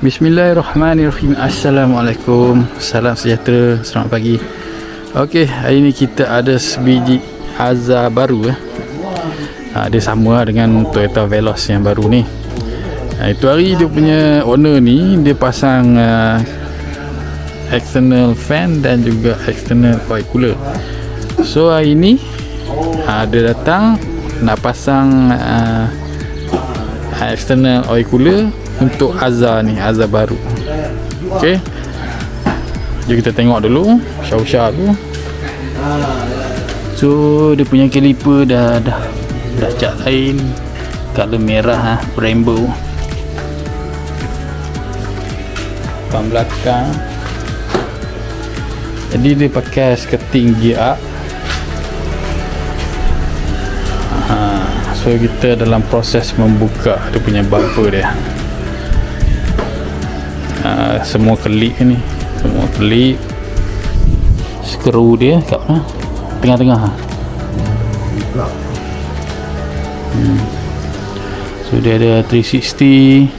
Bismillahirrahmanirrahim. Assalamualaikum. Salam sejahtera. Selamat pagi. Okey, hari ni kita ada sebiji Azza baru. Dia sama dengan Toyota Veloz yang baru ni. Itu hari dia punya owner ni dia pasang external fan dan juga external oil cooler. So hari ni dia datang nak pasang external oil cooler untuk Azza ni, Azza baru. Okey, jom kita tengok dulu, usah-usah dulu. So dia punya kaliper dah cat lain, color merah, rainbow. Ban belakang, jadi dia pakai skirting gear up. So kita dalam proses membuka dia punya bumper dia. Semua kelip ni, semua kelip, skru dia kat mana? Tengah-tengah. So dia ada 360.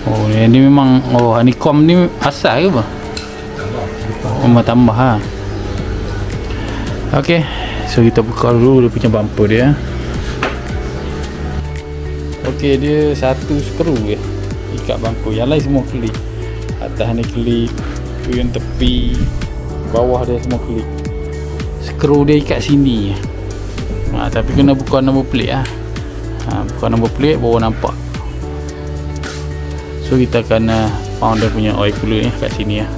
Oh ni memang, honeycomb ni asal ke apa? Tambah ha. Okey, so kita buka dulu dia punya bumper dia. Okey, dia satu skru je ikat bumper, yang lain semua kelip. Atas ni kelip, tu yang tepi, bawah dia semua kelip. Skru dia ikat sini. Tapi kena buka nombor plate lah. Buka nombor plate baru nampak. So kita akan found dia punya oil cooler ni kat sini lah.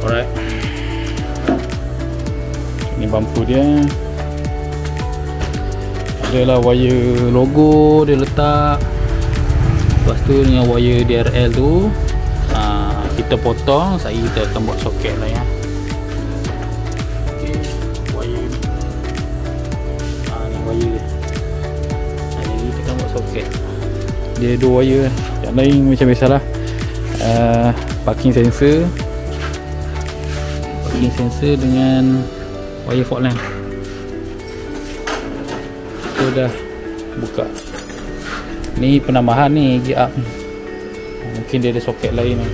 Alright, ini bumper dia. Adalah wire logo dia letak. Lepas tu dengan wire DRL tu kita potong. Saya kita akan buat soket lah ya. Okay, wire ni ni wire dia. Jadi kita akan buat soket. Dia dua wire, yang lain macam biasalah. Parking sensor dengan wire fault line. So dah buka. Ni penambahan ni, gear up ni. Mungkin dia ada soket lain ni.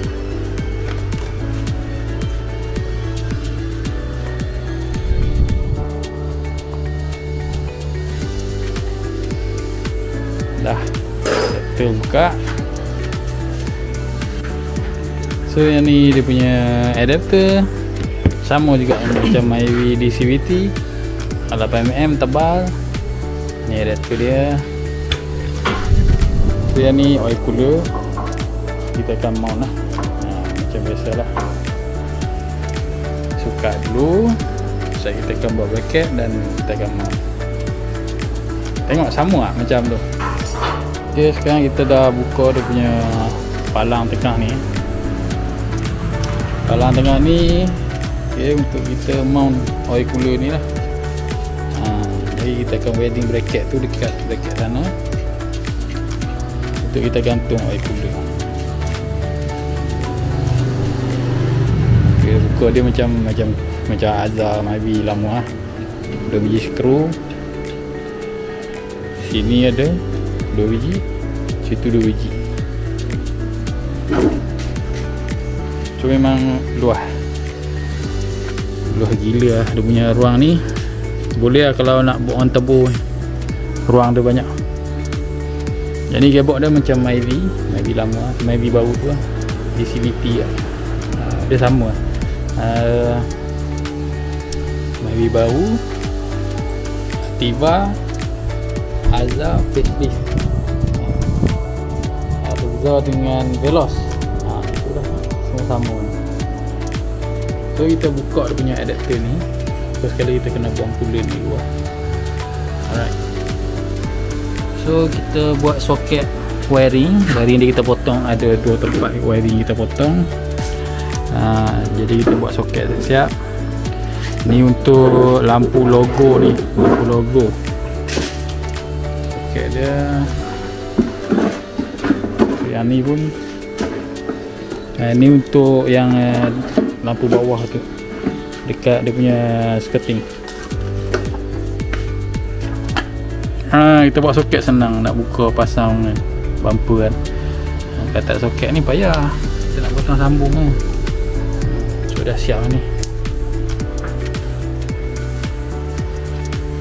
Dah kita buka. So yang ni dia punya adapter, sama juga macam Myvi DCVT, 8mm tebal. Ni adapter dia. So yang ni oil cooler, kita akan mount lah. Macam biasa lah. Suka dulu, so kita akan buat bracket dan kita akan mount. Tengok sama lah macam tu. Okay, sekarang kita dah buka dia punya palang tengah ni. Palang tengah ni untuk kita mount oil cooler ni lah. Jadi kita akan welding bracket tu dekat bracket sana untuk kita gantung oil cooler. Kita buka dia macam Azza Myvi lama lah. 2 biji skru. Sini ada 2 biji, situ 2 biji. So memang luas gila lah dia punya ruang ni. Boleh lah kalau nak buat orang tebur, ruang dia banyak. Jadi gearbox dia macam Myvi lama, Myvi baru tu lah, DCVT lah. Dia sama lah. Myvi baru, Activa, Azza, facelift. Azza dengan Veloz, itu dah semua sama. So kita buka dia punya adapter ni. First kali kita kena buang cooler ni luar. Alright, so kita buat soket wiring dia kita potong. Ada 2 tempat wiring kita potong. Jadi kita buat soket siap. Ni untuk lampu logo ni, lampu logo. Soket dia. Yang ni pun ni untuk yang lampu bawah tu, dekat dia punya skirting. Kita buat soket senang, nak buka pasang bumper kan. Katak soket ni payah, kita nak potong sambung ni. So dah siap ni.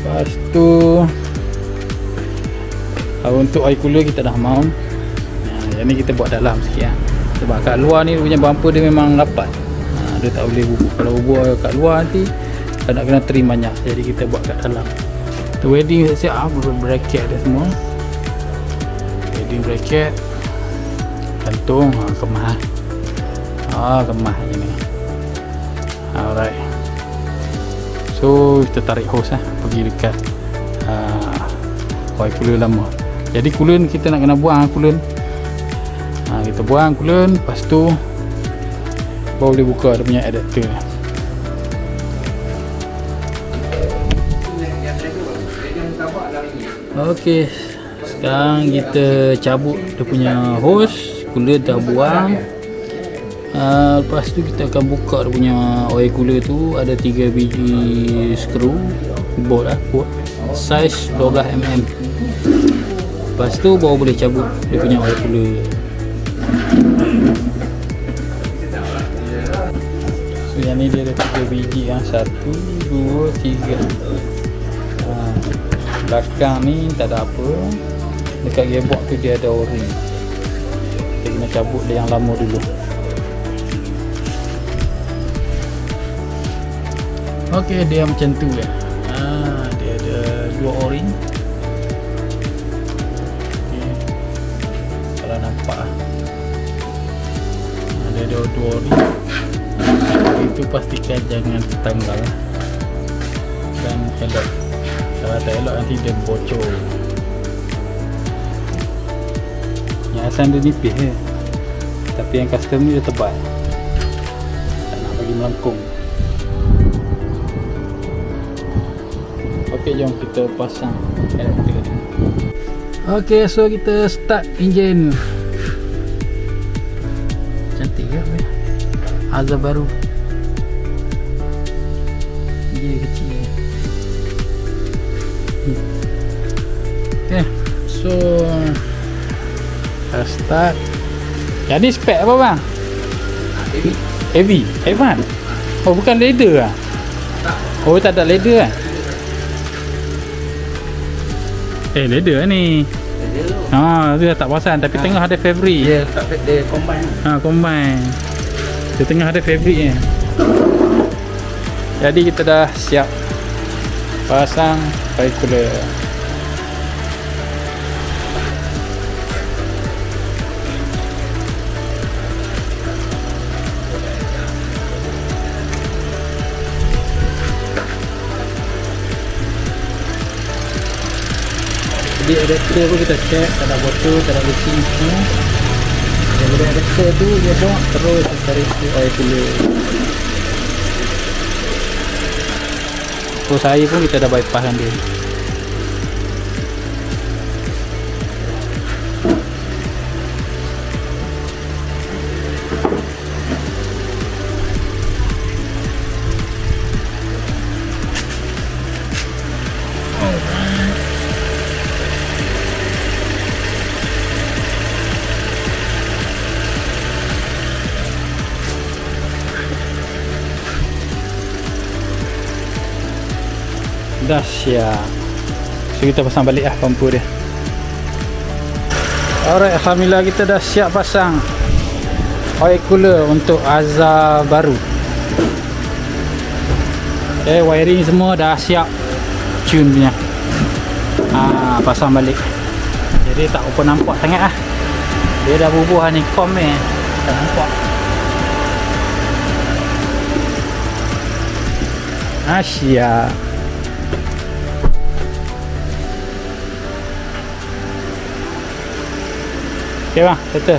Lepas tu untuk air cooler kita dah mount. Yang ni kita buat dalam sikit lah. Sebab kat luar ni punya bumper dia memang rapat, dia tak boleh bubur. Kalau bubur kat luar nanti nak kena trim banyak. Jadi kita buat kat dalam. Tu wedding siap, bracket dia semua. Wedding bracket, gantung, kemas. Kemas je ni. Alright. So kita tarik hose pergi dekat oil cooler lama. Jadi coolant kita nak kena buang coolant. Kita buang coolant, lepas tu baru boleh buka dia punya adapter. Okey, sekarang kita cabut dia punya hose. Coolant dah buang. Lepas tu kita akan buka dia punya oil cooler tu. Ada 3 biji skru bolt bolt size 12mm. Lepas tu baru boleh cabut dia punya oil cooler. So yang ni dia ada 3 biji 1, 2, 3. Belakang ni tak ada apa. Dekat gearbox tu dia ada o-ring. Kita kena cabut dia yang lama dulu. Okey, dia macam tu ya. Dia ada 2 o-ring. Okay. Kalau nampak dia ada 2 o-ring. Itu pastikan jangan tertanggal dan elok. Kalau tak elok nanti dia bocor. Yang asal dia nipis je, tapi yang custom ni dia tebal, tak nak bagi melengkung. Ok, jom kita pasang adapter ni. Ok, so kita start enjin. Cantik ke apa? Azza baru. Dia kecil. Ok, so kita start. Jadi spek apa bang? Heavy? Advance? Oh, bukan leather lah? Oh, tak ada leather lah? Leather ni. Dia tak perasan, tapi tengah ada fabric. Dia combine. Combine. Dia tengah ada fabric ni. Jadi kita dah siap pasang oil cooler. Jadi adapter pun kita check, tak ada botol, tak ada leaking semua. Jadi adapter tu dia bawa terus tarik ke oil cooler. So saya pun kita dah bypass dia. Dah siap. So kita pasang balik lah pumper dia. Alright, alhamdulillah kita dah siap pasang oil cooler untuk Azza baru. Wiring semua dah siap, tune punya. Pasang balik. Jadi tak apa nampak sangat lah. Dia dah bubuh ni kom ni, tak nampak. Siap. Ok bang, settle.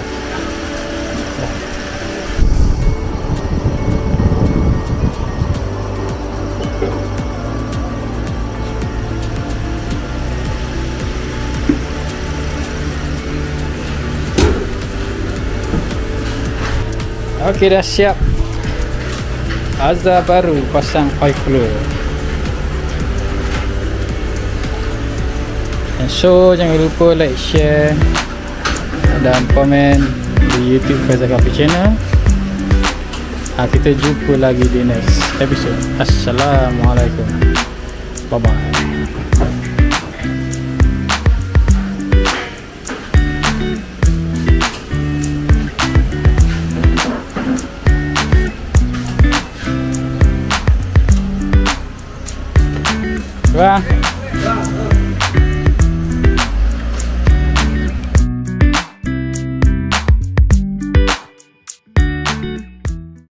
Ok, dah siap. Azza baru pasang oil cooler. And so jangan lupa like, share dan komen di YouTube Faizal Cafe Channel. Kita jumpa lagi di next episode. Assalamualaikum. Bye bye. Bye.